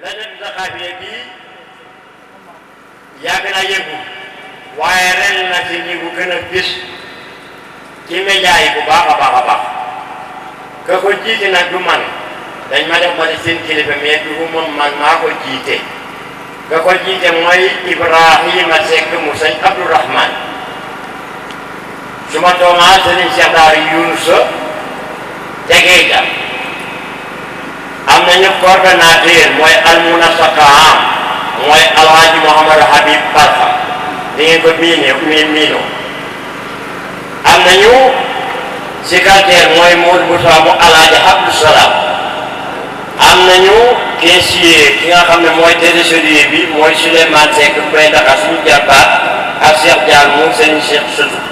la dem Zaxaafiya bi yàgg naa yëngu waaye ren na ci ni bu gën a gis ci média yi bu baax a baax a baax ka ko jiite nag du man dañ ma def ma di seen kilifa mais du moom man maa ko jiite ka ko jiite mooy Ibrahima Seck mu sëñ Abdourahman su ma toomaa sëriñ Cheikh Daara Yunusa Jageja am nañu coordonnateur mooy almunasaqaam mooy alhaji Mouhamadou Habib Barka di ngeen ko miino am nañu secrétaire mooy Modou Moussa mu alhaji Abdou Salam am nañu caissier ki nga xam ne mooy trésorier bi mooy Souleymane Seck Bay Dakar suñu jarbaat ak Cheikh Dial moom seen Cheikh Soutou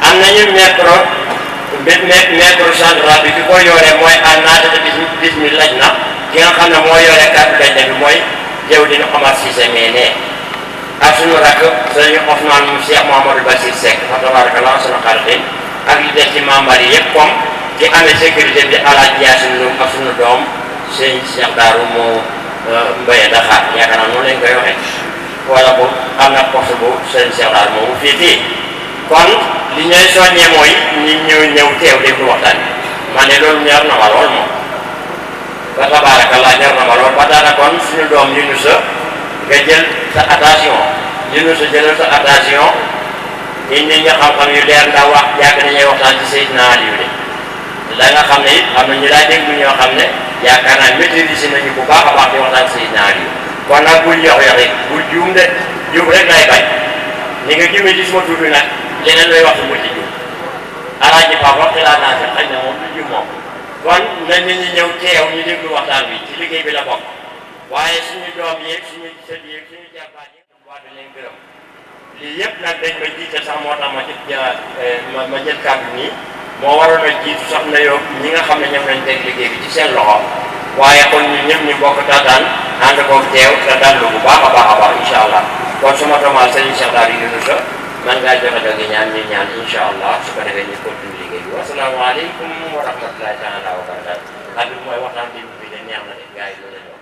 am nañu maître central bi ki ko yore mooy naata bismillah na ki nga xam ne moo yore kàddu dañ bi mooy jëw dina Omar Cissé meene ak suñu rakk sëñ Ousmane mu Cheikh Mouhamadou Bassir Seck fa tabarakallah suñu xarit ak li des ci membre yi yëpp comme ki amee sécurité bi Alaaji Yaasin Loum ak suñu doom sëñ Cheikh Daaru moo Mbaye Dakar yaakaar naa noonu lañ koy waxee wala bu am na poste bu sëñ Cheikh Daaru moomu fii fii kon li ñooy soññee mooy ñëw teew déglu waxtaan bi ma ne loolu ñor na ma lool moom ba tabarakallah ñor na ma lool ba daana kon suñu doom Yunusa nga jël sa attention Yunusa jëlal sa attention indi nga xam-xam yu leer ndax wax yàgg nañuy waxtaan ci Seydina Aliou de da nga xam ne it am na ñu laa déglu ñoo xam ne yaakaar naa maîtrise nañu bu baax a baax di waxtaan ci Seydina Aliou kon nag bul yox-yoxi bul juum de juum rek lay bañ ni nga jumee ci suma tur bi nag leneen looy wax mu ci juum alaaji Pape wax laa naa fi xëy na moom du juum moom kon na nit ñi ñëw teew ñu déglu waxtaan bi ci liggéey bi la bokk waaye suñu doom yeeg suñu sët yeeg suñu jarbaat yi waa dañ leen gërëm lii yëpp nag dañ ma jiite sax moo tax ma jël kàddu nii moo waroon a jiitu sax na yow ñi nga xam ne ñoom lañ teg liggéey bi ci seen loxo waaye kon ñu ñëpp ñu bokk taataan ànd koog teew te dallu bu baax a baax incha allah kon su ma tomaa sëriñ Cheikh Daara Yunusa man ngaa joxe dogi ñaan ñu ñaan incha allah su ko defee ñu continue liggéey bi wasalaamaaleykum wa rahmatullahi taala wa barakatu xam bi mooy waxtaan bi de neex na de gars yi loolu